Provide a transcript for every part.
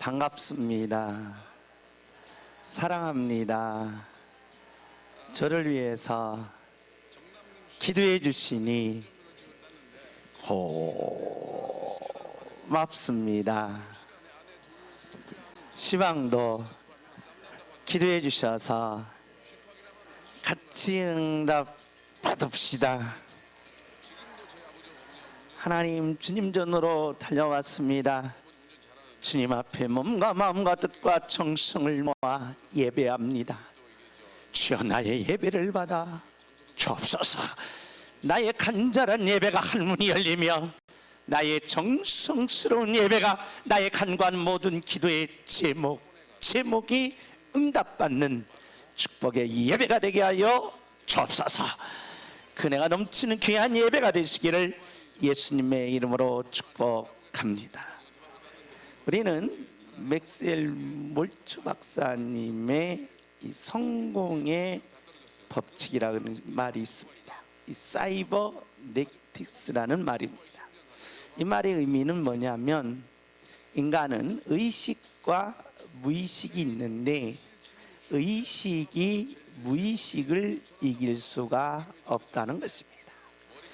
반갑습니다. 사랑합니다. 저를 위해서 기도해 주시니 고맙습니다. 시방도 기도해 주셔서 같이 응답 받읍시다. 하나님, 주님 전으로 달려왔습니다. 주님 앞에 몸과 마음과 뜻과 정성을 모아 예배합니다. 주여, 나의 예배를 받아 주옵소서. 나의 간절한 예배가 할문이 열리며 나의 정성스러운 예배가 나의 간과한 모든 기도의 제목이 응답받는 축복의 예배가 되게 하여 주옵소서. 은혜가 넘치는 귀한 예배가 되시기를 예수님의 이름으로 축복합니다. 우리는 맥스웰 몰츠 박사님의 이 성공의 법칙이라는 말이 있습니다. 이 사이버네틱스라는 말입니다. 이 말의 의미는 뭐냐면, 인간은 의식과 무의식이 있는데 의식이 무의식을 이길 수가 없다는 것입니다.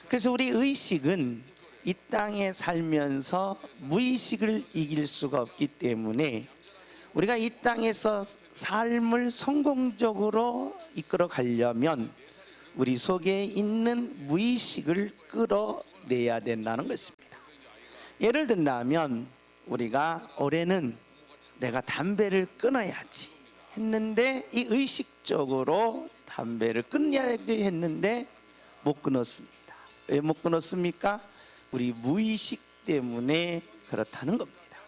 그래서 우리 의식은 이 땅에 살면서 무의식을 이길 수가 없기 때문에 우리가 이 땅에서 삶을 성공적으로 이끌어 가려면 우리 속에 있는 무의식을 끌어내야 된다는 것입니다. 예를 든다면, 우리가 올해는 내가 담배를 끊어야지 했는데 이 의식적으로 담배를 끊어야지 했는데 못 끊었습니다. 왜 못 끊었습니까? 우리 무의식 때문에 그렇다는 겁니다.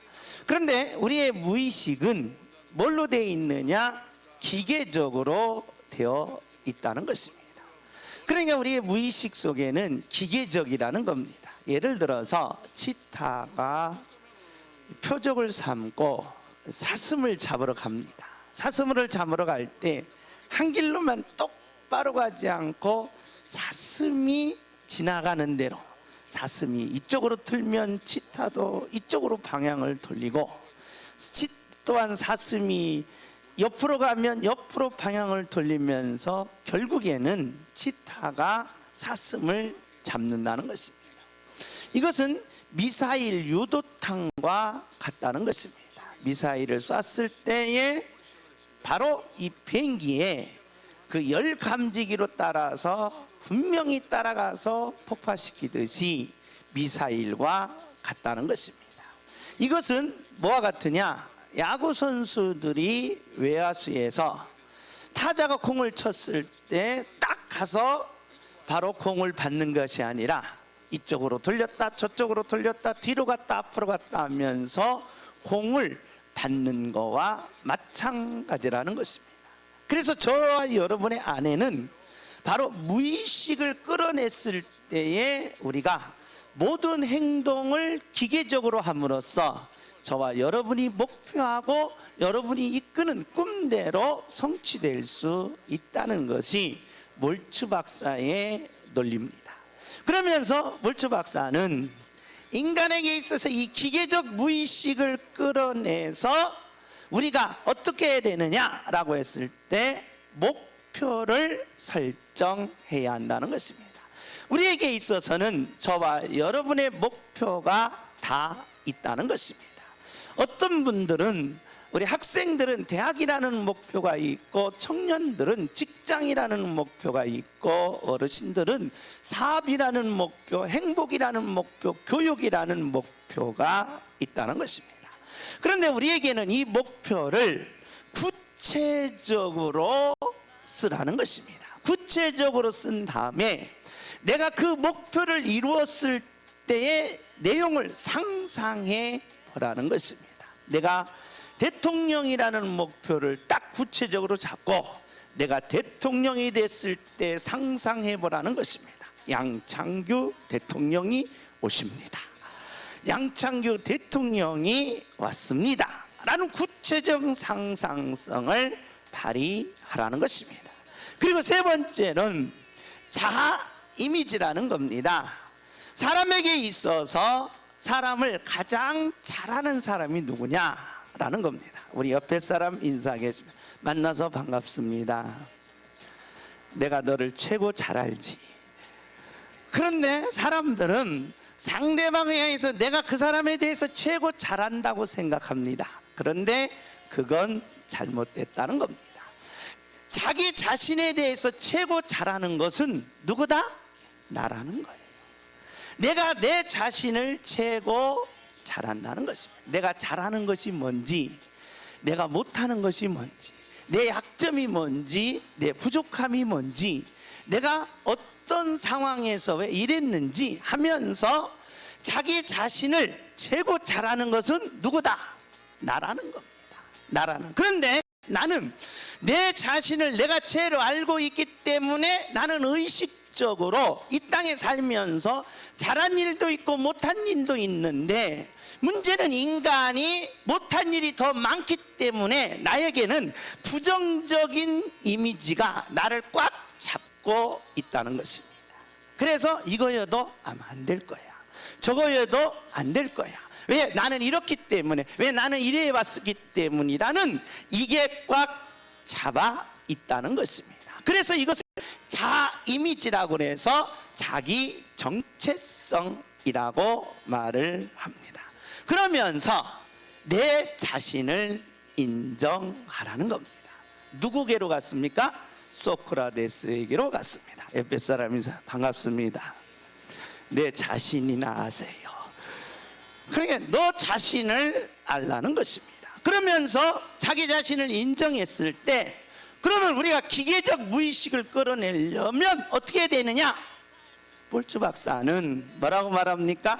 그런데 우리의 무의식은 뭘로 되어 있느냐? 기계적으로 되어 있다는 것입니다. 그러니까 우리의 무의식 속에는 기계적이라는 겁니다. 예를 들어서 치타가 표적을 삼고 사슴을 잡으러 갑니다. 사슴을 잡으러 갈 때 한 길로만 똑바로 가지 않고 사슴이 지나가는 대로, 사슴이 이쪽으로 틀면 치타도 이쪽으로 방향을 돌리고, 또한 사슴이 옆으로 가면 옆으로 방향을 돌리면서 결국에는 치타가 사슴을 잡는다는 것입니다. 이것은 미사일 유도탄과 같다는 것입니다. 미사일을 쐈을 때에 바로 이 비행기에 그 열 감지기로 따라서 분명히 따라가서 폭파시키듯이 미사일과 같다는 것입니다. 이것은 뭐와 같으냐? 야구 선수들이 외야수에서 타자가 공을 쳤을 때 딱 가서 바로 공을 받는 것이 아니라 이쪽으로 돌렸다 저쪽으로 돌렸다 뒤로 갔다 앞으로 갔다 하면서 공을 받는 거와 마찬가지라는 것입니다. 그래서 저와 여러분의 안에는 바로 무의식을 끌어냈을 때에 우리가 모든 행동을 기계적으로 함으로써 저와 여러분이 목표하고 여러분이 이끄는 꿈대로 성취될 수 있다는 것이 몰츠 박사의 논리입니다. 그러면서 몰츠 박사는 인간에게 있어서 이 기계적 무의식을 끌어내서 우리가 어떻게 해야 되느냐라고 했을 때 목표를 설정해야 한다는 것입니다. 우리에게 있어서는 저와 여러분의 목표가 다 있다는 것입니다. 어떤 분들은, 우리 학생들은 대학이라는 목표가 있고, 청년들은 직장이라는 목표가 있고, 어르신들은 사업이라는 목표, 행복이라는 목표, 교육이라는 목표가 있다는 것입니다. 그런데 우리에게는 이 목표를 구체적으로 쓰라는 것입니다. 구체적으로 쓴 다음에 내가 그 목표를 이루었을 때의 내용을 상상해 보라는 것입니다. 내가 대통령이라는 목표를 딱 구체적으로 잡고 내가 대통령이 됐을 때 상상해 보라는 것입니다. 양창규 대통령이 오십니다. 양창규 대통령이 왔습니다 라는 구체적 상상성을 발휘하라는 것입니다. 그리고 세 번째는 자아 이미지라는 겁니다. 사람에게 있어서 사람을 가장 잘하는 사람이 누구냐 라는 겁니다. 우리 옆에 사람 인사하겠습니다. 만나서 반갑습니다. 내가 너를 최고 잘 알지. 그런데 사람들은 상대방에 의해서 내가 그 사람에 대해서 최고 잘한다고 생각합니다. 그런데 그건 잘못됐다는 겁니다. 자기 자신에 대해서 최고 잘하는 것은 누구다? 나라는 거예요. 내가 내 자신을 최고 잘한다는 것입니다. 내가 잘하는 것이 뭔지, 내가 못하는 것이 뭔지, 내 약점이 뭔지, 내 부족함이 뭔지, 내가 어떤 상황에서 왜 이랬는지 하면서 자기 자신을 최고 잘하는 것은 누구다? 나라는 겁니다. 나라는. 그런데 나는 내 자신을 내가 제대로 알고 있기 때문에 나는 의식적으로 이 땅에 살면서 잘한 일도 있고 못한 일도 있는데, 문제는 인간이 못한 일이 더 많기 때문에 나에게는 부정적인 이미지가 나를 꽉 잡고 있다는 것입니다. 그래서 이거여도 아마 안 될 거야, 저거여도 안 될 거야. 왜? 나는 이렇기 때문에, 왜? 나는 이래 왔기 때문이라는 이게 꽉 잡아 있다는 것입니다. 그래서 이것을 자아 이미지라고 해서 자기 정체성이라고 말을 합니다. 그러면서 내 자신을 인정하라는 겁니다. 누구에게로 갔습니까? 소크라테스에게로 갔습니다. 옆에 사람 인사, 반갑습니다. 내 자신이나 아세요. 그러니까 너 자신을 알라는 것입니다. 그러면서 자기 자신을 인정했을 때, 그러면 우리가 기계적 무의식을 끌어내려면 어떻게 되느냐? 볼츠 박사는 뭐라고 말합니까?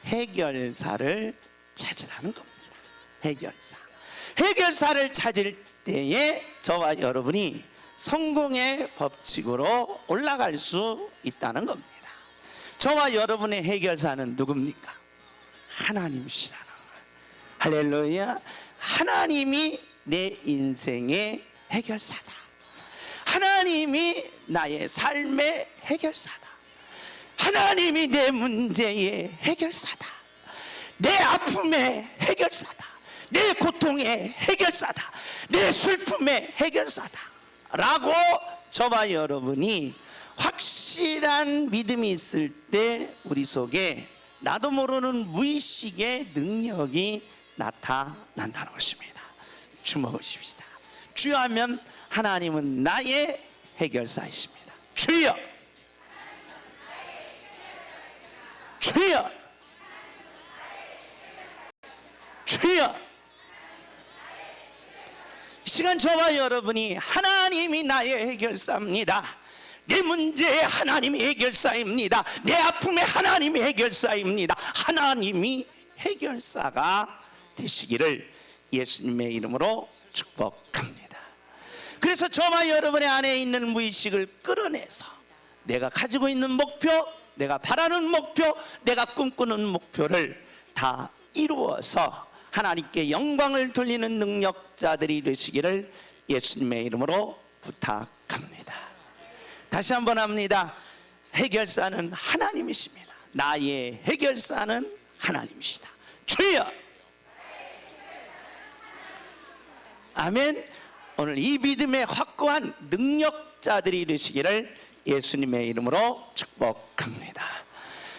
해결사를 찾으라는 겁니다. 해결사. 해결사를 찾을 때에 저와 여러분이 성공의 법칙으로 올라갈 수 있다는 겁니다. 저와 여러분의 해결사는 누굽니까? 하나님이시라는 거예요. 할렐루야. 하나님이 내 인생의 해결사다. 하나님이 나의 삶의 해결사다. 하나님이 내 문제의 해결사다. 내 아픔의 해결사다. 내 고통의 해결사다. 내 슬픔의 해결사다 라고 저와 여러분이 확실한 믿음이 있을 때 우리 속에 나도 모르는 무의식의 능력이 나타난다는 것입니다. 주목하십시다. 주여 하면 하나님은 나의 해결사이십니다. 주여, 주여, 주여. 이 시간 저와 여러분이 하나님이 나의 해결사입니다. 내 문제에 하나님이 해결사입니다. 내 아픔에 하나님이 해결사입니다. 하나님이 해결사가 되시기를 예수님의 이름으로 축복합니다. 그래서 저와 여러분의 안에 있는 무의식을 끌어내서 내가 가지고 있는 목표, 내가 바라는 목표, 내가 꿈꾸는 목표를 다 이루어서 하나님께 영광을 돌리는 능력자들이 되시기를 예수님의 이름으로 부탁합니다. 다시 한번 합니다. 해결사는 하나님이십니다. 나의 해결사는 하나님이시다. 주여. 아멘. 오늘 이 믿음의 확고한 능력자들이 되시기를 예수님의 이름으로 축복합니다.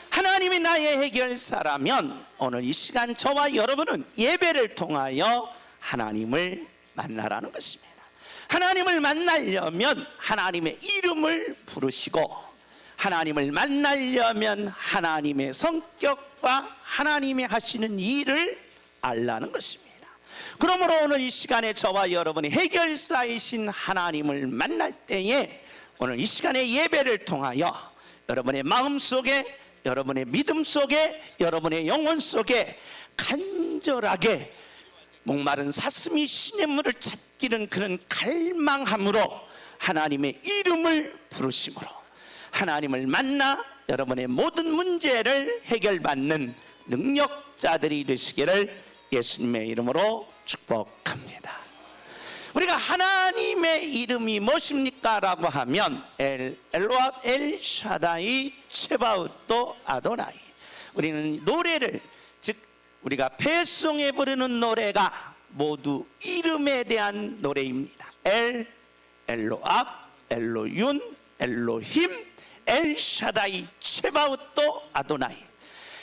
하나님이 나의 해결사라면 오늘 이 시간 저와 여러분은 예배를 통하여 하나님을 만나라는 것입니다. 하나님을 만나려면 하나님의 이름을 부르시고, 하나님을 만나려면 하나님의 성격과 하나님이 하시는 일을 알라는 것입니다. 그러므로 오늘 이 시간에 저와 여러분이 해결사이신 하나님을 만날 때에 오늘 이 시간에 예배를 통하여 여러분의 마음 속에, 여러분의 믿음 속에, 여러분의 영혼 속에 간절하게 목마른 사슴이 시냇물을 찾기는 그런 갈망함으로 하나님의 이름을 부르심으로 하나님을 만나 여러분의 모든 문제를 해결받는 능력자들이 되시기를 예수님의 이름으로 축복합니다. 우리가 하나님의 이름이 무엇입니까? 라고 하면 엘로아, 엘샤다이, 체바웃도 아도나이. 우리는 노래를, 즉 우리가 폐송에 부르는 노래가 모두 이름에 대한 노래입니다. 엘로압, 엘로윤, 엘로힘, 엘샤다이, 체바웃도 아도나이.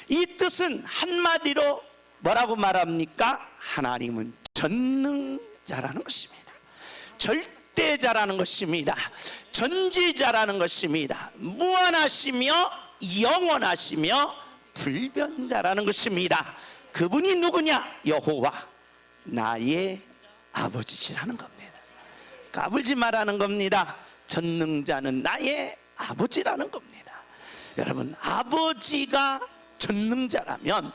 이 뜻은 한마디로 뭐라고 말합니까? 하나님은 전능자라는 것입니다. 절대자라는 것입니다. 전지자라는 것입니다. 무한하시며 영원하시며 불변자라는 것입니다. 그분이 누구냐? 여호와, 나의 아버지시라는 겁니다. 까불지 말라는 겁니다. 전능자는 나의 아버지라는 겁니다. 여러분, 아버지가 전능자라면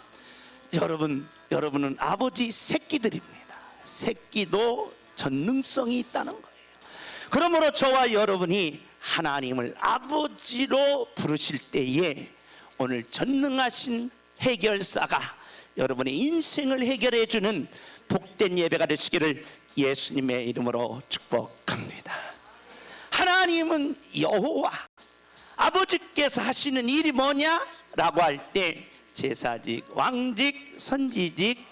여러분은 아버지 새끼들입니다. 새끼도 전능성이 있다는 거예요. 그러므로 저와 여러분이 하나님을 아버지로 부르실 때에 오늘 전능하신 해결사가 여러분의 인생을 해결해 주는 복된 예배가 되시기를 예수님의 이름으로 축복합니다. 하나님은 여호와, 아버지께서 하시는 일이 뭐냐라고 할 때 제사직, 왕직, 선지직,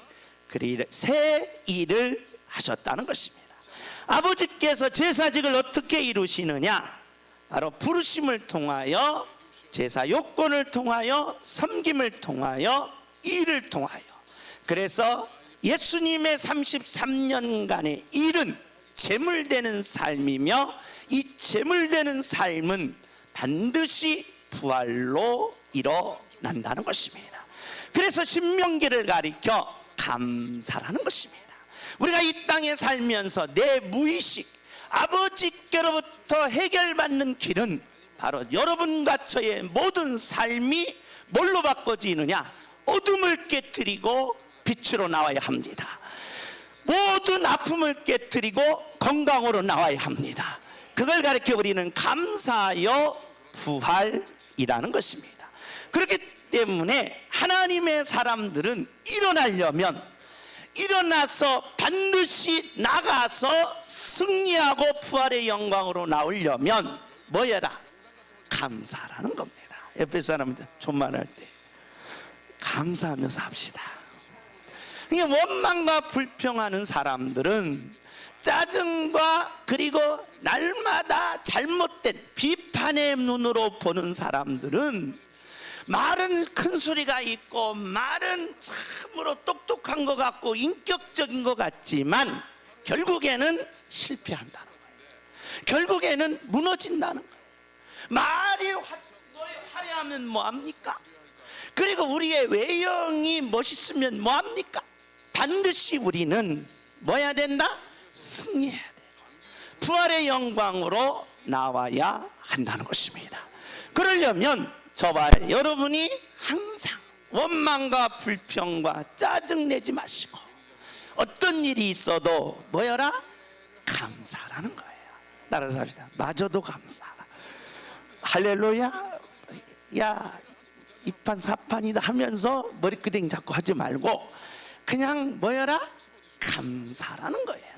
세 일을 하셨다는 것입니다. 아버지께서 제사직을 어떻게 이루시느냐? 바로 부르심을 통하여, 제사 요건을 통하여, 섬김을 통하여, 일을 통하여. 그래서 예수님의 33년간의 일은 제물되는 삶이며, 이 제물되는 삶은 반드시 부활로 일어난다는 것입니다. 그래서 신명기를 가리켜 감사라는 것입니다. 우리가 이 땅에 살면서 내 무의식, 아버지께로부터 해결받는 길은 바로 여러분과 저의 모든 삶이 뭘로 바꿔지느냐? 어둠을 깨뜨리고 빛으로 나와야 합니다. 모든 아픔을 깨뜨리고 건강으로 나와야 합니다. 그걸 가리켜 우리는 감사하여 부활이라는 것입니다. 그렇기 때문에 하나님의 사람들은 일어나서 반드시 나가서 승리하고 부활의 영광으로 나오려면 뭐여라? 감사라는 겁니다. 옆에 사람들 존만할 때 감사하며 삽시다. 원망과 불평하는 사람들은 짜증과 그리고 날마다 잘못된 비판의 눈으로 보는 사람들은 말은 큰 소리가 있고 말은 참으로 똑똑한 것 같고 인격적인 것 같지만 결국에는 실패한다는 거예요. 결국에는 무너진다는 거예요. 말이 화려하면 뭐합니까? 그리고 우리의 외형이 멋있으면 뭐합니까? 반드시 우리는 뭐 해야 된다? 승리해야 되고 부활의 영광으로 나와야 한다는 것입니다. 그러려면 저와 여러분이 항상 원망과 불평과 짜증내지 마시고 어떤 일이 있어도 뭐여라? 감사라는 거예요. 따라서 합시다. 마저도 감사. 할렐루야. 야, 이판 사판이다 하면서 머리끄댕이 잡고 하지 말고 그냥 뭐여라? 감사라는 거예요.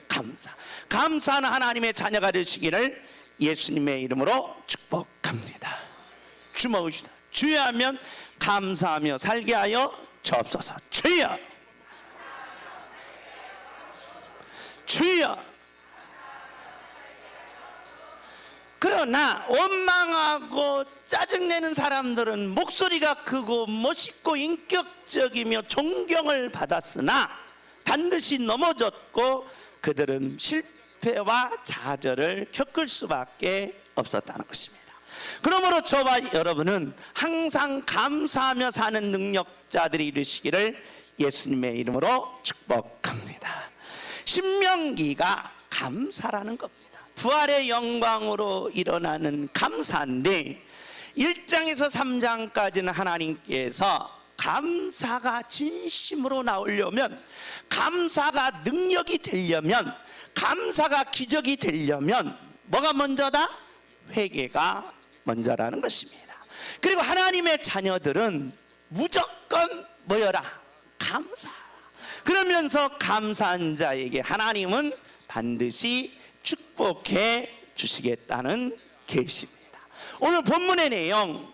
감사는 하나님의 자녀가 되시기를 예수님의 이름으로 축복합니다. 주먹으시다. 주여 하면 감사하며 살게 하여 주옵소서. 주여, 주여. 그러나 원망하고 짜증내는 사람들은 목소리가 크고 멋있고 인격적이며 존경을 받았으나 반드시 넘어졌고 그들은 실패와 좌절을 겪을 수밖에 없었다는 것입니다. 그러므로 저와 여러분은 항상 감사하며 사는 능력자들이 되시기를 예수님의 이름으로 축복합니다. 신명기가 감사라는 겁니다. 부활의 영광으로 일어나는 감사인데 1장에서 3장까지는 하나님께서 감사가 진심으로 나오려면, 감사가 능력이 되려면, 감사가 기적이 되려면 뭐가 먼저다? 회개가 먼저라는 것입니다. 그리고 하나님의 자녀들은 무조건 뭐여라? 감사. 그러면서 감사한 자에게 하나님은 반드시 축복해 주시겠다는 계시입니다. 오늘 본문의 내용,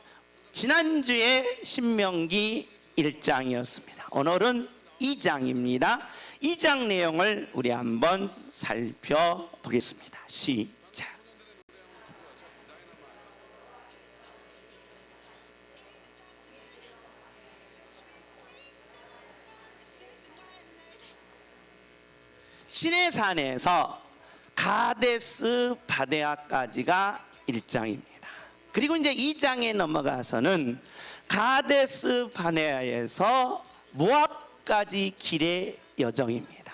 지난주에 신명기 1장이었습니다. 오늘은 2장입니다. 2장 내용을 우리 한번 살펴보겠습니다. 시작. 시내산에서 가데스 바네아까지가 1장입니다. 그리고 이제 2장에 넘어가서는 가데스 바네아에서 모압까지 길의 여정입니다.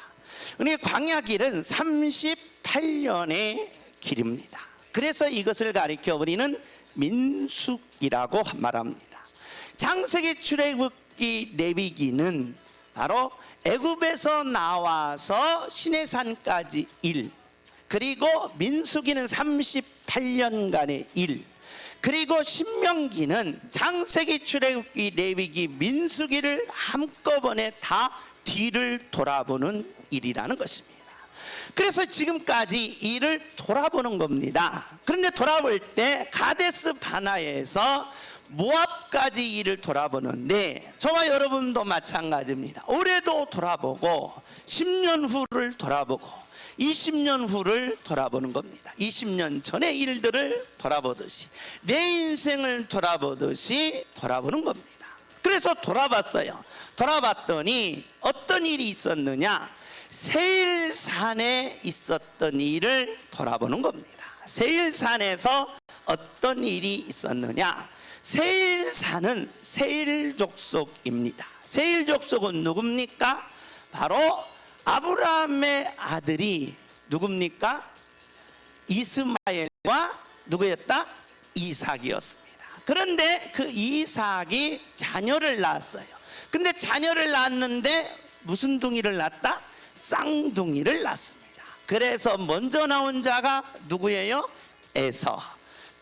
그러니까 광야길은 38년의 길입니다. 그래서 이것을 가리켜 우리는 민숙이라고 말합니다. 창세기, 출애굽기, 레위기는 바로 애굽에서 나와서 시내산까지 일, 그리고 민수기는 38년간의 일, 그리고 신명기는 창세기, 출애굽기, 레위기, 민수기를 한꺼번에 다 뒤를 돌아보는 일이라는 것입니다. 그래서 지금까지 일을 돌아보는 겁니다. 그런데 돌아볼 때 가데스 바나에서 모압까지 일을 돌아보는데 저와 여러분도 마찬가지입니다. 올해도 돌아보고 10년 후를 돌아보고 20년 후를 돌아보는 겁니다. 20년 전의 일들을 돌아보듯이 내 인생을 돌아보듯이 돌아보는 겁니다. 그래서 돌아봤어요. 돌아봤더니 어떤 일이 있었느냐? 세일산에 있었던 일을 돌아보는 겁니다. 세일산에서 어떤 일이 있었느냐? 세일산은 세일족속입니다. 세일족속은 누굽니까? 바로 아브라함의 아들이 누굽니까? 이스마엘과 누구였다? 이삭이었습니다. 그런데 그 이삭이 자녀를 낳았어요. 근데 자녀를 낳았는데 무슨 둥이를 낳았다? 쌍둥이를 낳습니다. 그래서 먼저 나온 자가 누구예요? 에서.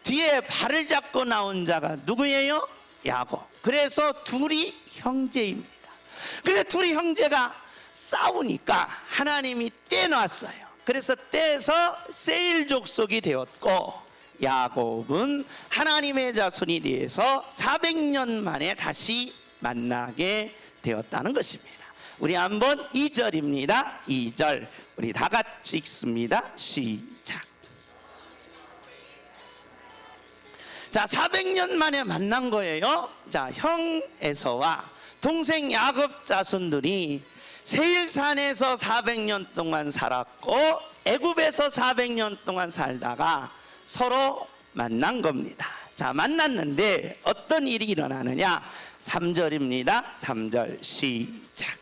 뒤에 발을 잡고 나온 자가 누구예요? 야곱. 그래서 둘이 형제입니다. 근데 둘이 형제가 싸우니까 하나님이 떼놨어요. 그래서 떼서 세일 족속이 되었고, 야곱은 하나님의 자손이 되어서 400년 만에 다시 만나게 되었다는 것입니다. 우리 한번 2절입니다. 2절 우리 다 같이 읽습니다. 시작. 자, 400년 만에 만난 거예요. 자, 형 에서와 동생 야곱 자손들이 세일산에서 400년 동안 살았고 애굽에서 400년 동안 살다가 서로 만난 겁니다. 자, 만났는데 어떤 일이 일어나느냐? 3절입니다. 3절 시작.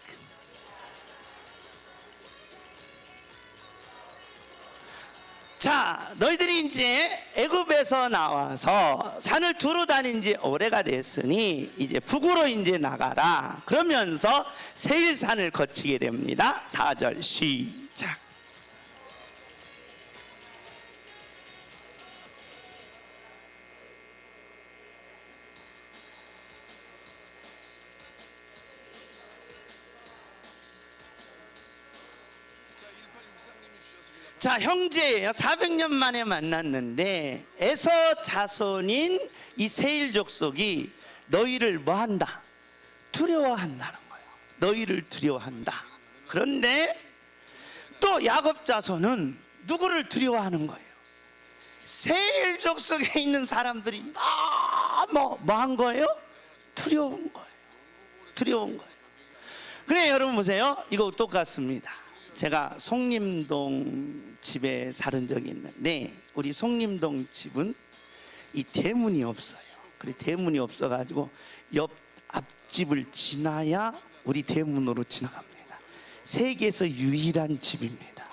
자, 너희들이 이제 애굽에서 나와서 산을 두루 다닌 지 오래가 됐으니 이제 북으로 이제 나가라. 그러면서 세일산을 거치게 됩니다. 4절 시작. 자, 형제예요. 400년 만에 만났는데 에서 자손인 이 세일 족속이 너희를 뭐 한다? 두려워한다는 거예요. 너희를 두려워한다. 그런데 또 야곱 자손은 누구를 두려워하는 거예요? 세일 족속에 있는 사람들이 너무 뭐 한 거예요? 두려운 거예요. 두려운 거예요. 그래, 여러분 보세요. 이거 똑같습니다. 제가 송림동 집에 살은 적이 있는데 우리 송림동 집은 이 대문이 없어요. 그래, 대문이 없어가지고 옆 앞집을 지나야 우리 대문으로 지나갑니다. 세계에서 유일한 집입니다.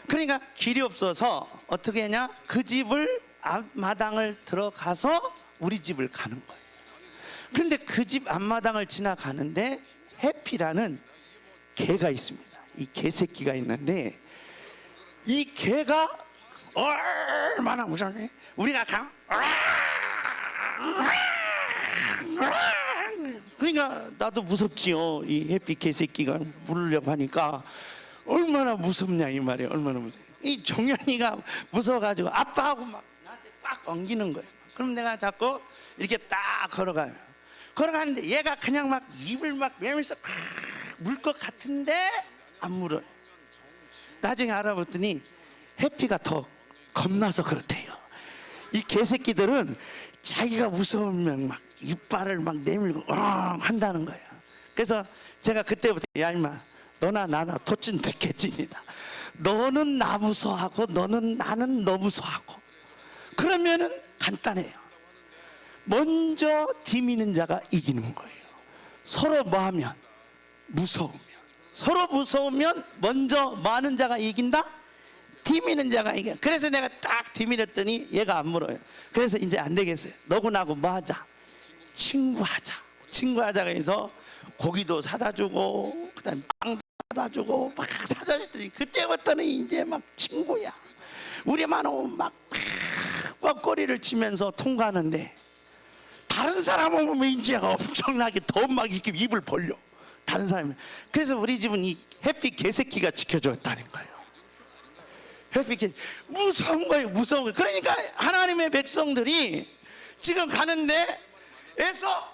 그러니까 길이 없어서 어떻게 하냐? 그 집을 앞마당을 들어가서 우리 집을 가는 거예요. 그런데 그 집 앞마당을 지나가는데 해피라는 개가 있습니다. 이 개새끼가 있는데 이 개가 얼마나 무서운지 우리가 가면 그러니까 나도 무섭지요. 이 햇빛 개새끼가 물으려고 하니까 얼마나 무섭냐 이 말이에요. 얼마나 무서워. 이 종현이가 무서워가지고 아빠하고 막 나한테 꽉 엉기는 거예요. 그럼 내가 자꾸 이렇게 딱 걸어가요. 걸어가는데 얘가 그냥 막 입을 막 매면서 물 것 같은데 안 물어요. 나중에 알아봤더니 해피가 더 겁나서 그렇대요. 이 개새끼들은 자기가 무서우면 막 이빨을 막 내밀고 한다는 거예요. 그래서 제가 그때부터 야 임마 너나 나나 도찐 개찐이다. 너는 나 무서워하고 너는 나는 너 무서워하고. 그러면은 간단해요. 먼저 디미는 자가 이기는 거예요. 서로 뭐하면 무서우면, 서로 무서우면 먼저 뭐하는 자가 이긴다? 디미는 자가 이겨. 그래서 내가 딱 디밀었더니 얘가 안 물어요. 그래서 이제 안 되겠어요. 너고 나고 뭐 하자? 친구하자. 친구하자가 해서 고기도 사다 주고 그다음에 빵도 사다 주고 막 사다 줬더니 그때부터는 이제 막 친구야. 우리만 오면 막 꽉꼬리를 치면서 통과하는데 다른 사람 오면 이제 엄청나게 더 막 이렇게 입을 벌려. 다른 사람이. 그래서 우리 집은 이 햇빛 개새끼가 지켜줬다는 거예요. 햇빛 무서운 거예요. 그러니까 하나님의 백성들이 지금 가는데 에서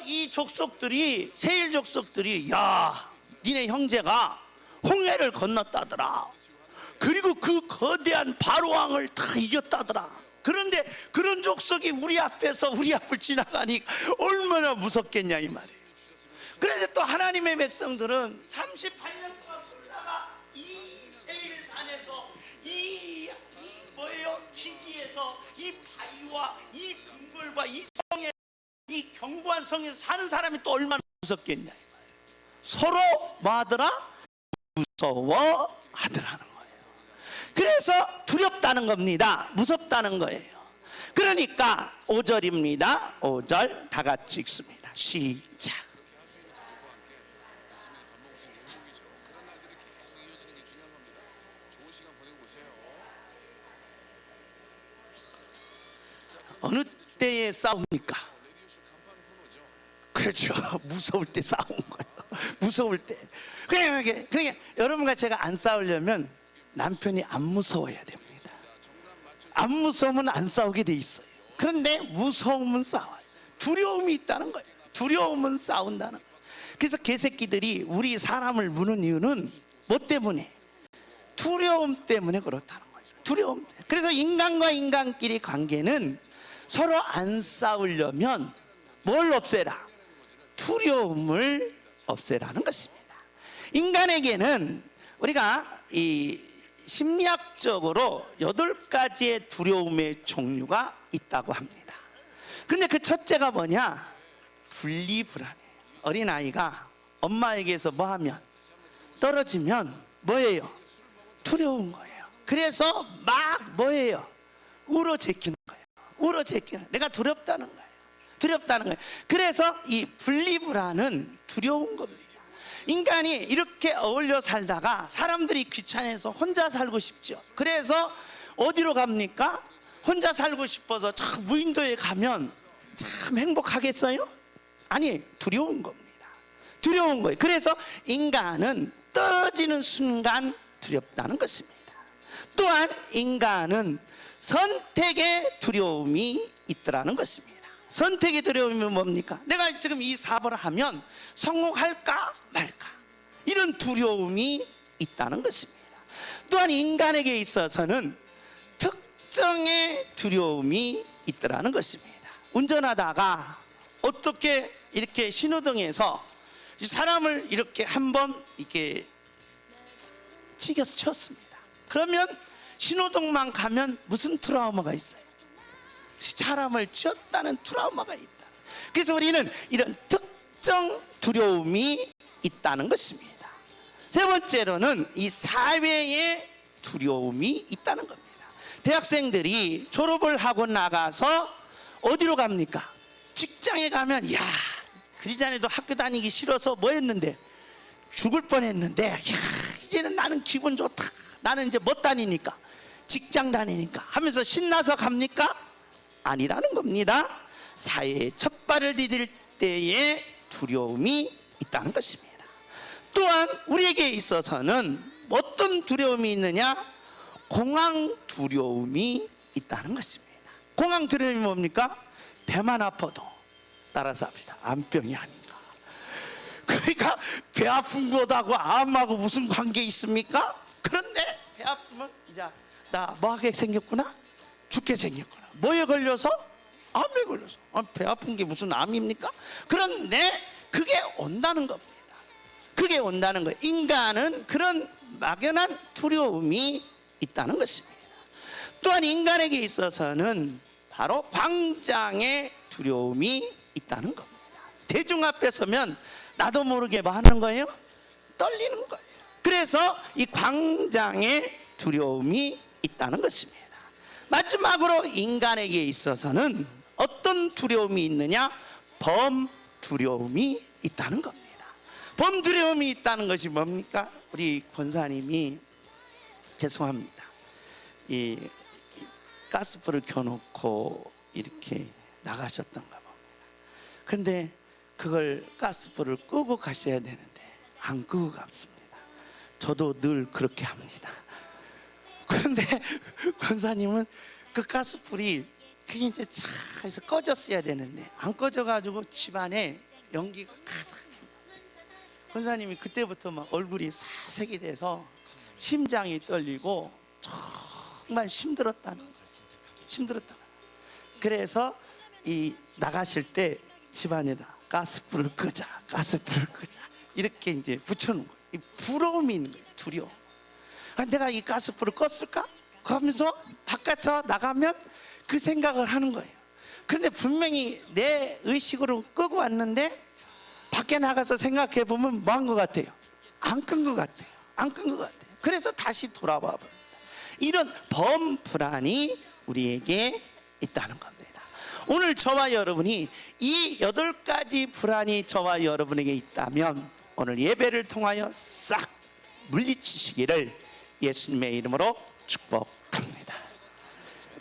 이 족속들이 세일 족속들이 야 니네 형제가 홍해를 건넜다더라. 그리고 그 거대한 바로 왕을 다 이겼다더라. 그런데 그런 족속이 우리 앞을 지나가니 얼마나 무섭겠냐 이 말이에요. 그래서 또 하나님의 백성들은 38년 동안 돌다가 이 세일산에서 이 지지에서 이 바위와 이 궁궐과 이 성에 이 견고한 성에서 사는 사람이 또 얼마나 무섭겠냐 이 말이에요. 서로 뭐 하더라? 무서워하더라는 거예요. 그래서 두렵다는 겁니다. 무섭다는 거예요. 그러니까 5절입니다. 5절 다 같이 읽습니다. 시작. 어느 때에 싸웁니까? 그렇죠. 무서울 때 싸운 거예요. 무서울 때. 그러니까 여러분과 제가 안 싸우려면 남편이 안 무서워야 됩니다. 안 무서우면 안 싸우게 돼 있어요. 그런데 무서우면 싸워요. 두려움이 있다는 거예요. 두려움은 싸운다는 거예요. 그래서 개새끼들이 우리 사람을 무는 이유는 뭐 때문에? 두려움 때문에 그렇다는 거예요. 두려움 때문에. 그래서 인간과 인간끼리 관계는 서로 안 싸우려면 뭘 없애라? 두려움을 없애라는 것입니다. 인간에게는 우리가 이 심리학적으로 8가지의 두려움의 종류가 있다고 합니다. 근데 그 첫째가 뭐냐? 분리불안이에요. 어린아이가 엄마에게서 뭐 하면 떨어지면 뭐예요? 두려운 거예요. 그래서 막 뭐예요? 울어제끼는 거예요. 울어제끼는, 내가 두렵다는 거예요. 두렵다는 거예요. 그래서 이 분리불안은 두려운 겁니다. 인간이 이렇게 어울려 살다가 사람들이 귀찮아서 혼자 살고 싶죠. 그래서 어디로 갑니까? 혼자 살고 싶어서 참 무인도에 가면 참 행복하겠어요? 아니, 두려운 겁니다. 두려운 거예요. 그래서 인간은 떨어지는 순간 두렵다는 것입니다. 또한 인간은 선택의 두려움이 있더라는 것입니다. 선택의 두려움이 뭡니까? 내가 지금 이 사업을 하면 성공할까 말까, 이런 두려움이 있다는 것입니다. 또한 인간에게 있어서는 특정의 두려움이 있더라는 것입니다. 운전하다가 어떻게 이렇게 신호등에서 사람을 이렇게 한번 이렇게 찍어서 쳤습니다. 그러면 신호등만 가면 무슨 트라우마가 있어요? 사람을 치었다는 트라우마가 있다. 그래서 우리는 이런 특정 두려움이 있다는 것입니다. 세 번째로는 이 사회의 두려움이 있다는 겁니다. 대학생들이 졸업을 하고 나가서 어디로 갑니까? 직장에 가면 야, 그 전에도 학교 다니기 싫어서 뭐 했는데 죽을 뻔했는데 야, 이제는 나는 기분 좋다. 나는 이제 못 다니니까 직장 다니니까 하면서 신나서 갑니까? 아니라는 겁니다. 사회에 첫 발을 디딜 때에 두려움이 있다는 것입니다. 또한 우리에게 있어서는 어떤 두려움이 있느냐? 공황 두려움이 있다는 것입니다. 공황 두려움이 뭡니까? 배만 아파도 따라서 합시다. 암병이 아닌가. 그러니까 배 아픈 거하고 암하고 무슨 관계 있습니까? 그런데 배 아프면 이제 나 뭐하게 생겼구나? 죽게 생겼구나. 뭐에 걸려서? 암에 걸려서. 배 아픈 게 무슨 암입니까? 그런데 그게 온다는 겁니다. 그게 온다는 거예요. 인간은 그런 막연한 두려움이 있다는 것입니다. 또한 인간에게 있어서는 바로 광장의 두려움이 있다는 겁니다. 대중 앞에 서면 나도 모르게 뭐 하는 거예요? 떨리는 거예요. 그래서 이 광장의 두려움이 있다는 것입니다. 마지막으로 인간에게 있어서는 어떤 두려움이 있느냐? 범두려움이 있다는 겁니다. 범두려움이 있다는 것이 뭡니까? 우리 권사님이 죄송합니다. 이 가스불을 켜놓고 이렇게 나가셨던가 봅니다. 근데 그걸 가스불을 끄고 가셔야 되는데 안 끄고 갔습니다. 저도 늘 그렇게 합니다. 그런데 권사님은 그 가스불이 그게 이제 차에서 꺼졌어야 되는데 안 꺼져가지고 집안에 연기가 가득. 권사님이 그때부터 막 얼굴이 사색이 돼서 심장이 떨리고 정말 힘들었다는 거예요. 힘들었다는 거예요. 그래서 이 나가실 때 집안에다 가스불을 끄자, 가스불을 끄자 이렇게 이제 붙여놓은 거예요. 이 부러움이 있는 거예요. 두려움. 내가 이 가스불을 껐을까? 그러면서 바깥에 나가면 그 생각을 하는 거예요. 그런데 분명히 내 의식으로 끄고 왔는데 밖에 나가서 생각해 보면 뭐 한 것 같아요? 안 끈 것 같아요. 안 끈 것 같아요. 그래서 다시 돌아와 봅니다. 이런 범불안이 우리에게 있다는 겁니다. 오늘 저와 여러분이 이 8가지 불안이 저와 여러분에게 있다면 오늘 예배를 통하여 싹 물리치시기를 예수님의 이름으로 축복합니다.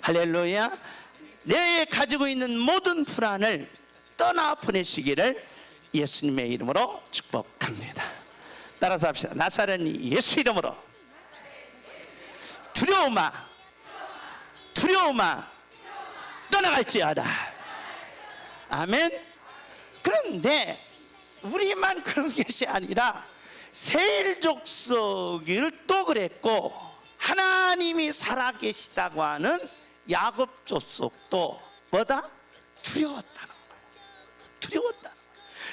할렐루야. 내 가지고 있는 모든 불안을 떠나 보내시기를 예수님의 이름으로 축복합니다. 따라서 합시다. 나사렛 예수 이름으로 두려움아 두려움아 떠나갈지어다. 아멘. 그런데 우리만 그런 것이 아니라 세일 족속을 또 그랬고 하나님이 살아계시다고 하는 야곱 족속도 뭐다? 두려웠다는 거예요. 두려웠다는 거예요.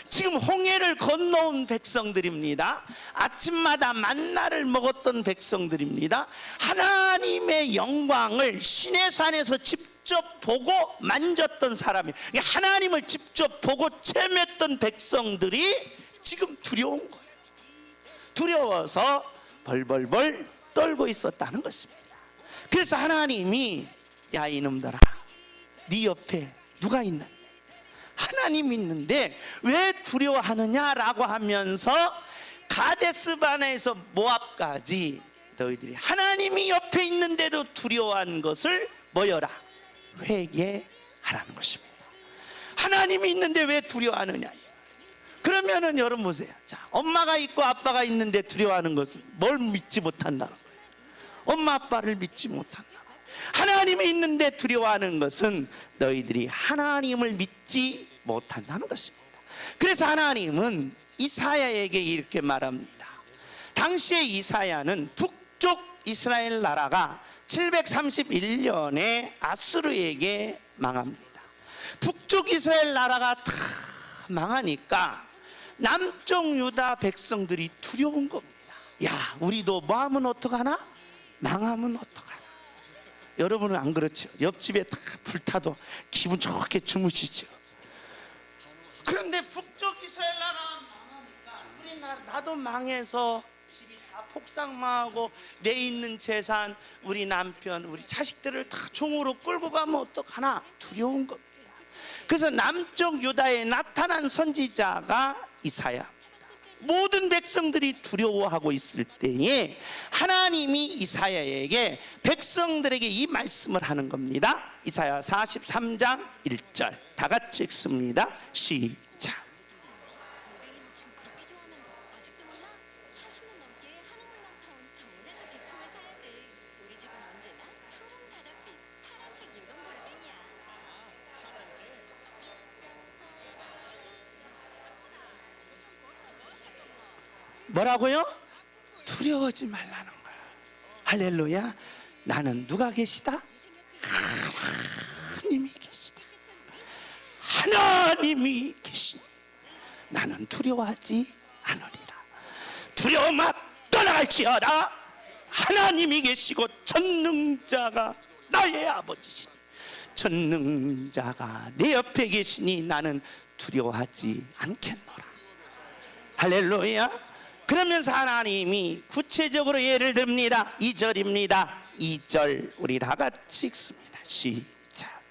지금 홍해를 건너온 백성들입니다. 아침마다 만나를 먹었던 백성들입니다. 하나님의 영광을 시내산에서 직접 보고 만졌던 사람이, 하나님을 직접 보고 체험했던 백성들이 지금 두려운 거예요. 두려워서 벌벌벌 떨고 있었다는 것입니다. 그래서 하나님이 야 이놈들아 네 옆에 누가 있는데, 하나님 있는데 왜 두려워하느냐라고 하면서 가데스바네에서 모압까지 너희들이 하나님이 옆에 있는데도 두려워한 것을 뭐여라? 회개하라는 것입니다. 하나님이 있는데 왜 두려워하느냐? 그러면은 여러분 보세요. 자, 엄마가 있고 아빠가 있는데 두려워하는 것은 뭘 믿지 못한다는 거예요. 엄마 아빠를 믿지 못한다. 하나님이 있는데 두려워하는 것은 너희들이 하나님을 믿지 못한다는 것입니다. 그래서 하나님은 이사야에게 이렇게 말합니다. 당시에 이사야는 북쪽 이스라엘 나라가 731년에 아수르에게 망합니다. 북쪽 이스라엘 나라가 다 망하니까 남쪽 유다 백성들이 두려운 겁니다. 야, 우리도 뭐 하면 어떡하나? 망하면 어떡하나? 여러분은 안 그렇죠? 옆집에 다 불타도 기분 좋게 주무시죠. 그런데 북쪽 이스라엘 나라 망하니까 우리나라 나도 망해서 집이 다 폭삭망하고 내 있는 재산, 우리 남편, 우리 자식들을 다 종으로 끌고 가면 어떡하나? 두려운 겁니다. 그래서 남쪽 유다에 나타난 선지자가 이사야입니다. 모든 백성들이 두려워하고 있을 때에 하나님이 이사야에게 백성들에게 이 말씀을 하는 겁니다. 이사야 43장 1절 다 같이 읽습니다. 시작. 뭐라고요? 두려워하지 말라는 거야. 할렐루야. 나는 누가 계시다? 하나님이 계시다. 하나님이 계시니 나는 두려워하지 않으리라. 두려움아 떠나갈지어다. 하나님이 계시고 전능자가 나의 아버지시니 전능자가 내 옆에 계시니 나는 두려워하지 않겠노라. 할렐루야. 그러면서 하나님이 구체적으로 예를 듭니다. 2절입니다. 2절 우리 다 같이 읽습니다. 시작.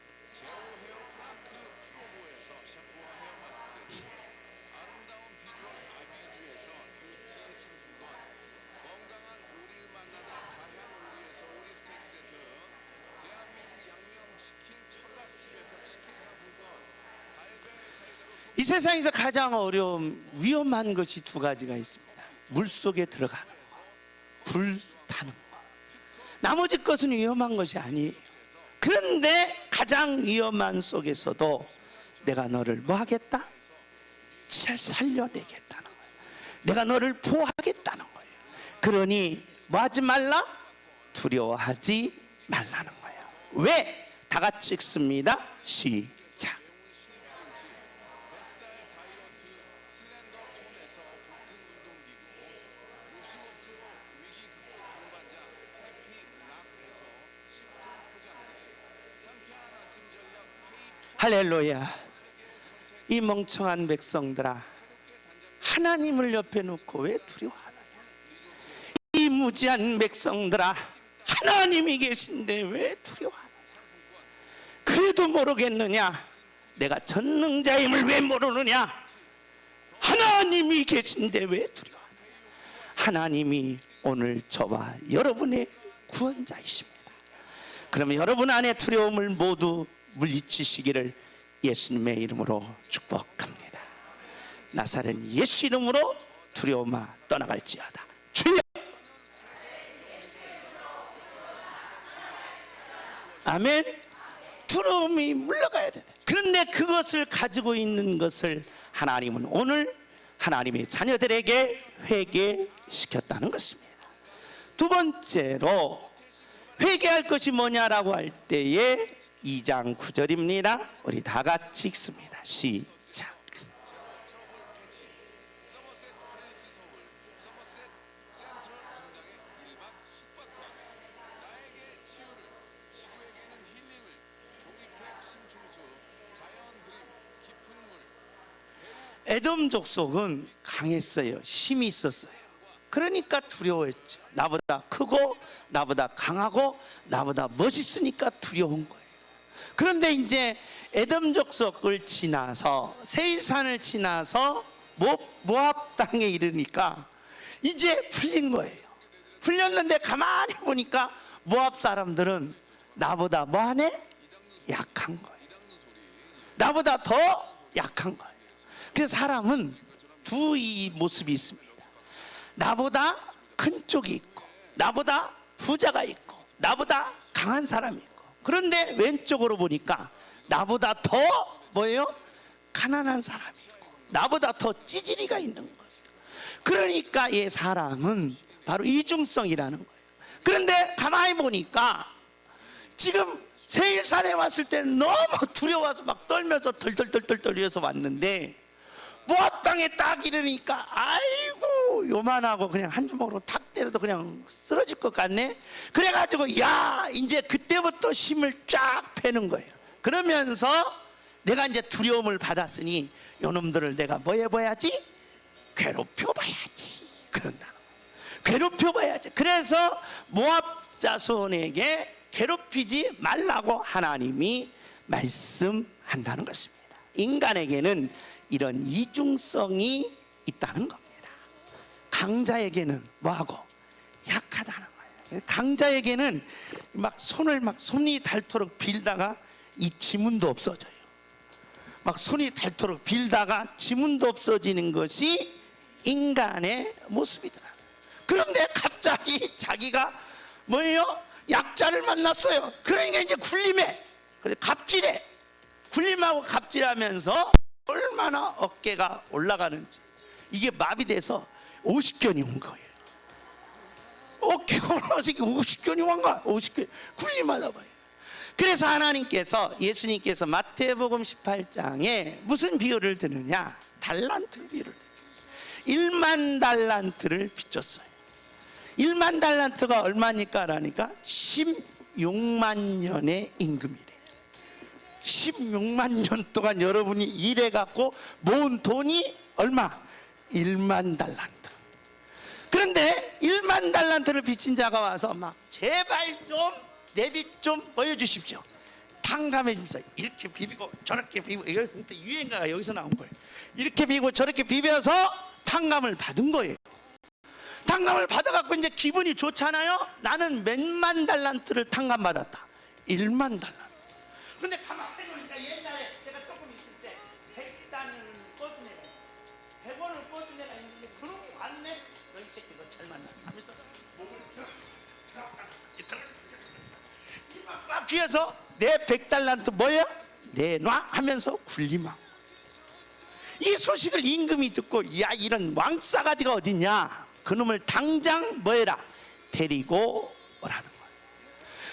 이 세상에서 가장 위험한 것이 두 가지가 있습니다. 물속에 들어가는 거, 불 타는 거. 나머지 것은 위험한 것이 아니에요. 그런데 가장 위험한 속에서도 내가 너를 뭐 하겠다? 잘 살려내겠다는 거예요. 내가 너를 보호하겠다는 거예요. 그러니 뭐 하지 말라? 두려워하지 말라는 거예요. 왜? 다 같이 읽습니다. 시작. 할렐루야. 이 멍청한 백성들아, 하나님을 옆에 놓고 왜 두려워하느냐? 이 무지한 백성들아, 하나님이 계신데 왜 두려워하느냐? 그래도 모르겠느냐? 내가 전능자임을 왜 모르느냐? 하나님이 계신데 왜 두려워하느냐? 하나님이 오늘 저와 여러분의 구원자이십니다. 그러면 여러분 안에 두려움을 모두 물리치시기를 예수님의 이름으로 축복합니다. 나사렛 예수 이름으로 두려움아 떠나갈지어다. 주여. 아멘. 두려움이 물러가야 돼. 그런데 그것을 가지고 있는 것을 하나님은 오늘 하나님의 자녀들에게 회개시켰다는 것입니다. 두 번째로 회개할 것이 뭐냐라고 할 때에 2장 9절입니다. 우리 다 같이 읽습니다. 시작. 에돔 족속은 강했어요. 힘이 있었어요. 그러니까 두려워했죠. 나보다 크고 나보다 강하고 나보다 멋있으니까 두려운 거예요. 그런데 이제 에돔 족속을 지나서 세일산을 지나서 모압 땅에 이르니까 이제 풀린 거예요. 풀렸는데 가만히 보니까 모압 사람들은 나보다 뭐하네? 약한 거예요. 나보다 더 약한 거예요. 그래서 사람은 두 이 모습이 있습니다. 나보다 큰 쪽이 있고 나보다 부자가 있고 나보다 강한 사람이 있고, 그런데 왼쪽으로 보니까 나보다 더 뭐예요? 가난한 사람이 있고 나보다 더 찌질이가 있는 거예요. 그러니까 이 사람은 바로 이중성이라는 거예요. 그런데 가만히 보니까 지금 세일산에 왔을 때는 너무 두려워서 막 떨면서 덜덜덜덜 떨려서 왔는데 모압 땅에 딱 이르니까 아이고 요만하고 그냥 한 주먹으로 탁 때려도 그냥 쓰러질 것 같네. 그래가지고 야 이제 그때부터 힘을 쫙 빼는 거예요. 그러면서 내가 이제 두려움을 받았으니 요놈들을 내가 뭐 해봐야지? 괴롭혀봐야지. 그런다. 괴롭혀봐야지. 그래서 모압 자손에게 괴롭히지 말라고 하나님이 말씀한다는 것입니다. 인간에게는 이런 이중성이 있다는 겁니다. 강자에게는 뭐하고? 약하다는 거예요. 강자에게는 막 손이 닳도록 빌다가 이 지문도 없어져요. 막 손이 닳도록 빌다가 지문도 없어지는 것이 인간의 모습이더라. 그런데 갑자기 자기가 뭐예요? 약자를 만났어요. 그러니까 이제 굴림해. 그래 갑질해. 굴림하고 갑질하면서 얼마나 어깨가 올라가는지, 이게 마비돼서 50견이 온 거예요. 어깨 올라서 50견이 온 거야. 50견 굴림하다 버려요. 그래서 하나님께서, 예수님께서 마태복음 18장에 무슨 비유를 드느냐, 달란트 비유를 드려요. 1만 달란트를 빚줬어요. 1만 달란트가 얼마니까 라니까 16만 년의 임금이래. 16만 년 동안 여러분이 일해갖고 모은 돈이 얼마? 1만 달란트. 그런데 1만 달란트를 빚진 자가 와서 막 제발 좀 내 빚 좀 보여주십시오. 탕감해 줍시다. 이렇게 비비고 저렇게 비비고, 여기서 그때 유행가가 여기서 나온 거예요. 이렇게 비비고 저렇게 비벼서 탕감을 받은 거예요. 탕감을 받아갖고 이제 기분이 좋잖아요. 나는 몇만 달란트를 탕감받았다. 1만 달란트. 근데 가만히 보니까 옛날에 내가 조금 있을 때 100단을 꿔준 애가, 100원을 꿔준 애가 있는데 그놈이 왔네. 너 이 새끼 너 잘 만났어 하면서 목을 막 귀에서 내 100달란트 뭐야? 내놔 하면서 굴림하고. 이 소식을 임금이 듣고, 야, 이런 왕싸가지가 어딨냐, 그놈을 당장 뭐해라, 데리고 오라는 거예요.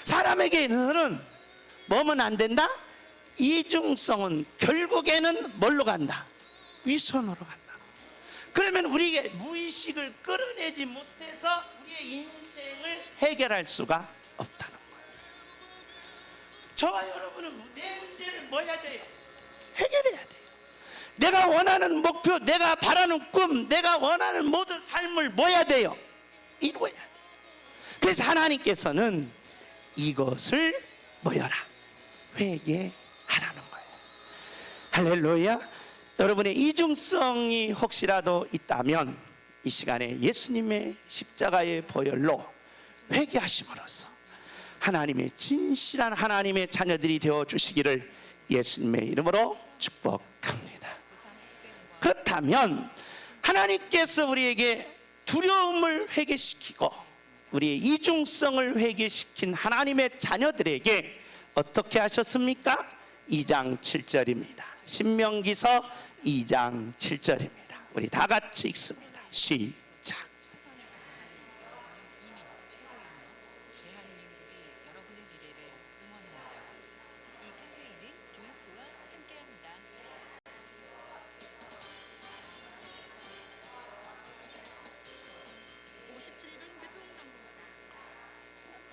사람에게는 뭐면 안 된다? 이중성은 결국에는 뭘로 간다? 위선으로 간다. 그러면 우리에게 무의식을 끌어내지 못해서 우리의 인생을 해결할 수가 없다는 거예요. 저와 여러분은 내 문제를 뭐 해야 돼요? 해결해야 돼요. 내가 원하는 목표, 내가 바라는 꿈, 내가 원하는 모든 삶을 뭐 해야 돼요? 이루어야 돼요. 그래서 하나님께서는 이것을 모여라, 회개하라는 거예요. 할렐루야. 여러분의 이중성이 혹시라도 있다면 이 시간에 예수님의 십자가의 보혈로 회개하심으로써 하나님의 진실한 하나님의 자녀들이 되어 주시기를 예수님의 이름으로 축복합니다. 그렇다면 하나님께서 우리에게 두려움을 회개시키고 우리의 이중성을 회개시킨 하나님의 자녀들에게 어떻게 하셨습니까? 2장 7절입니다. 신명기서 2장 7절입니다. 우리 다 같이 읽습니다. 시작.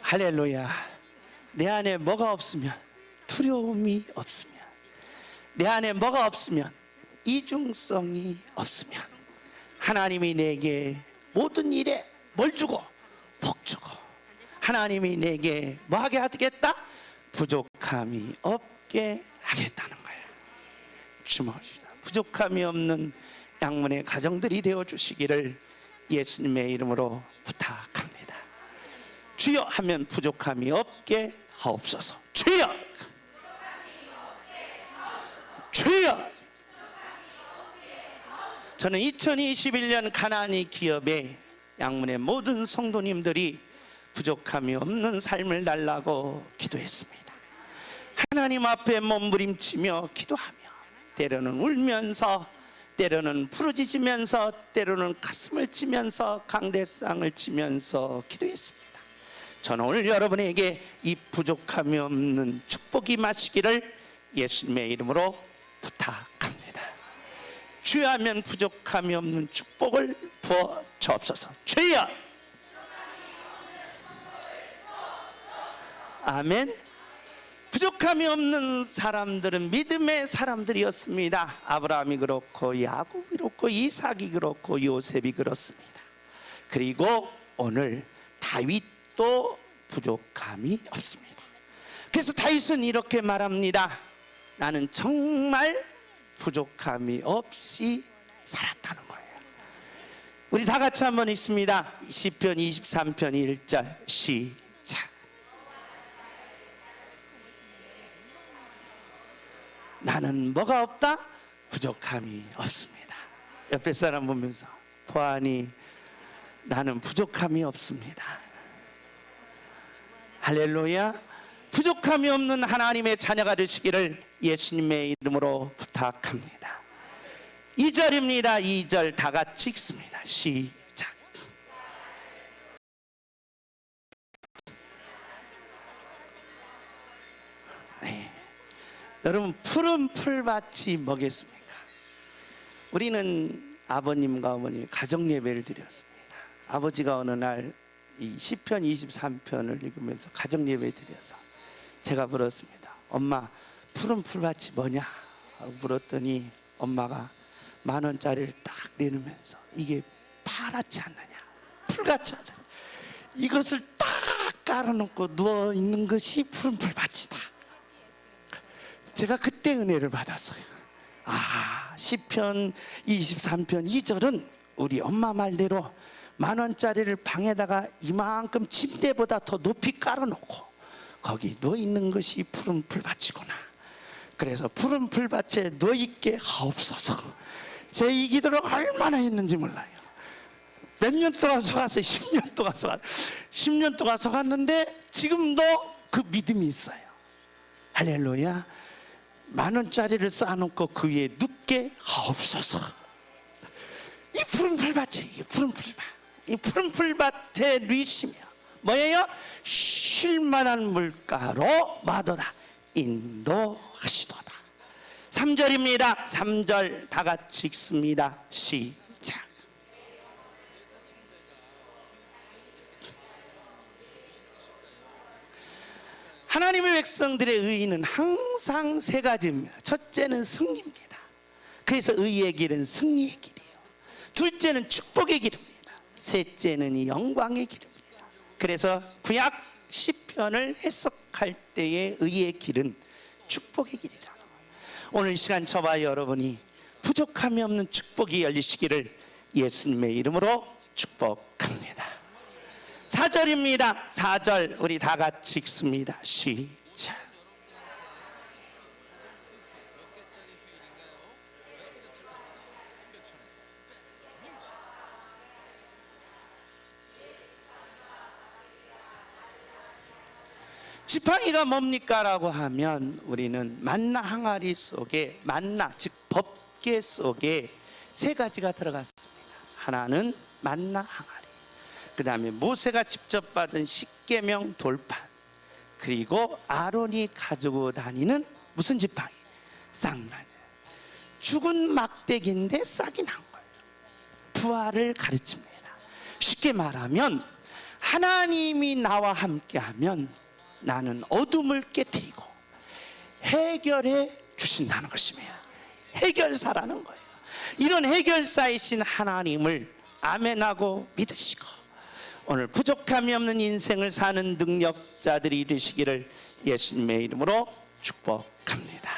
할렐루야. 내 안에 뭐가 없으면, 두려움이 없으면, 내 안에 뭐가 없으면, 이중성이 없으면 하나님이 내게 모든 일에 뭘 주고? 복 주고, 하나님이 내게 뭐 하게 하겠다? 부족함이 없게 하겠다는 거예요. 주목합시다. 부족함이 없는 양문의 가정들이 되어 주시기를 예수님의 이름으로 부탁합니다. 주여 하면 부족함이 없게 하옵소서. 주여, 주여. 저는 2021년 가나안의 기업에 양문의 모든 성도님들이 부족함이 없는 삶을 달라고 기도했습니다. 하나님 앞에 몸부림치며 기도하며, 때로는 울면서, 때로는 부르짖으면서, 때로는 가슴을 치면서, 강대상을 치면서 기도했습니다. 저는 오늘 여러분에게 이 부족함이 없는 축복이 마시기를 예수님의 이름으로 부탁합니다. 주여 하면 부족함이 없는 축복을 부어 주옵소서. 주여. 아멘. 부족함이 없는 사람들은 믿음의 사람들이었습니다. 아브라함이 그렇고, 야곱이 그렇고, 이삭이 그렇고, 요셉이 그렇습니다. 그리고 오늘 다윗도 부족함이 없습니다. 그래서 다윗은 이렇게 말합니다. 나는 정말 부족함이 없이 살았다는 거예요. 우리 다 같이 한번 읽습니다. 시편 23편 1절 시작. 나는 뭐가 없다? 부족함이 없습니다. 옆에 사람 보면서, 보아하니 나는 부족함이 없습니다. 할렐루야. 부족함이 없는 하나님의 자녀가 되시기를 예수님의 이름으로 부탁합니다. 2절입니다. 2절 다 같이 읽습니다. 시작. 여러분, 푸른 풀밭이 뭐겠습니까? 우리는 아버님과 어머니 가정 예배를 드렸습니다. 아버지가 어느 날 이 시편 23편을 읽으면서 가정 예배 드려서 제가 물었습니다. 엄마, 푸른 풀밭이 뭐냐? 하고 물었더니 엄마가 10,000원짜리를 딱 내놓으면서 이게 파랗지 않느냐, 풀같지 않느냐, 이것을 딱 깔아놓고 누워있는 것이 푸른 풀밭이다. 제가 그때 은혜를 받았어요. 아, 시편 23편 2절은 우리 엄마 말대로 10,000원짜리를 방에다가 이만큼 침대보다 더 높이 깔아놓고 거기 누워있는 것이 푸른 풀밭이구나. 그래서 푸른 풀밭에 누워있게 하옵소서. 제 이 기도를 얼마나 했는지 몰라요. 몇 년 동안 속았어요. 10년 동안 속았어요. 10년 동안 속았는데 지금도 그 믿음이 있어요. 할렐루야. 10,000원짜리를 쌓아놓고 그 위에 눕게 하옵소서. 이 푸른 풀밭이, 이 푸른 풀밭, 이 푸른 풀밭에 누이시며 뭐예요? 쉴만한 물가로 마도다 인도하시도다. 3절입니다. 3절 다 같이 읽습니다. 시작. 하나님의 백성들의 의의는 항상 세 가지입니다. 첫째는 승리입니다. 그래서 의의 길은 승리의 길이에요. 둘째는 축복의 길입니다. 셋째는 이 영광의 길입니다. 그래서 구약 시편을 해석할 때의 의의 길은 축복의 길이다. 오늘 이 시간 저와 여러분이 부족함이 없는 축복이 열리시기를 예수님의 이름으로 축복합니다. 4절입니다. 4절 우리 다 같이 읽습니다. 시작. 지팡이가 뭡니까? 라고 하면 우리는 만나 항아리 속에, 만나 즉 법궤 속에 세 가지가 들어갔습니다. 하나는 만나 항아리, 그 다음에 모세가 직접 받은 십계명 돌판, 그리고 아론이 가지고 다니는 무슨 지팡이? 쌍난. 죽은 막대기인데 싹이 난 거예요. 부활을 가르칩니다. 쉽게 말하면 하나님이 나와 함께하면 나는 어둠을 깨뜨리고 해결해 주신다는 것입니다. 해결사라는 거예요. 이런 해결사이신 하나님을 아멘하고 믿으시고 오늘 부족함이 없는 인생을 사는 능력자들이 되시기를 예수님의 이름으로 축복합니다.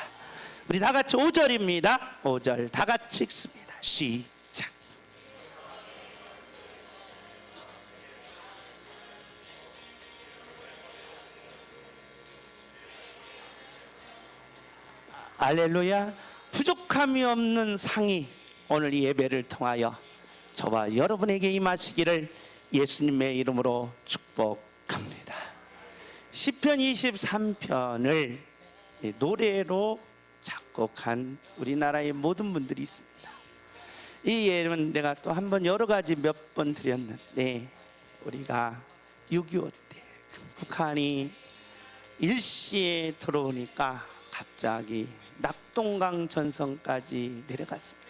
우리 다 같이 5절입니다. 5절 다 같이 읽습니다. 시작. 할렐루야. 부족함이 없는 상이 오늘 이 예배를 통하여 저와 여러분에게 임하시기를 예수님의 이름으로 축복합니다. 시편 23편을 노래로 작곡한 우리나라의 모든 분들이 있습니다. 이 예는 내가 또 한 번 여러 가지 몇 번 드렸는데 우리가 6.25 때 북한이 일시에 들어오니까 갑자기 낙동강 전선까지 내려갔습니다.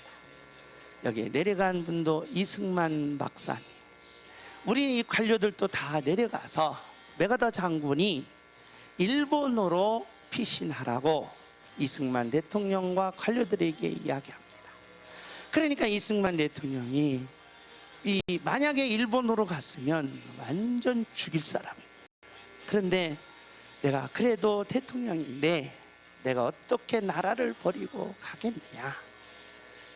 여기에 내려간 분도 이승만 박사님, 우리 관료들도 다 내려가서 메가더 장군이 일본어로 피신하라고 이승만 대통령과 관료들에게 이야기합니다. 그러니까 이승만 대통령이 만약에 일본으로 갔으면 완전 죽일 사람이에요. 그런데 내가 그래도 대통령인데 내가 어떻게 나라를 버리고 가겠느냐.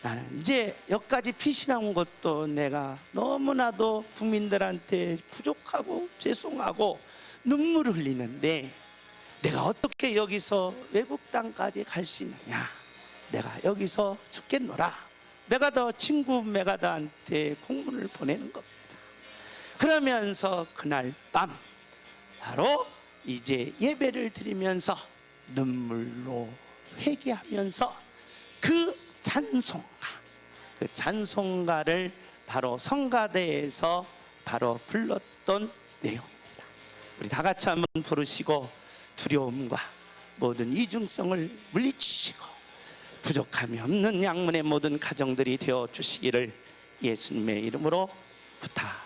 나는 이제 여기까지 피신한 것도 내가 너무나도 국민들한테 부족하고 죄송하고 눈물을 흘리는데 내가 어떻게 여기서 외국 땅까지 갈 수 있느냐. 내가 여기서 죽겠노라. 메가더 친구 메가더한테 공문을 보내는 겁니다. 그러면서 그날 밤 바로 이제 예배를 드리면서 눈물로 회개하면서 그 찬송가를 바로 성가대에서 바로 불렀던 내용입니다. 우리 다 같이 한번 부르시고 두려움과 모든 이중성을 물리치시고 부족함이 없는 양문의 모든 가정들이 되어 주시기를 예수님의 이름으로 부탁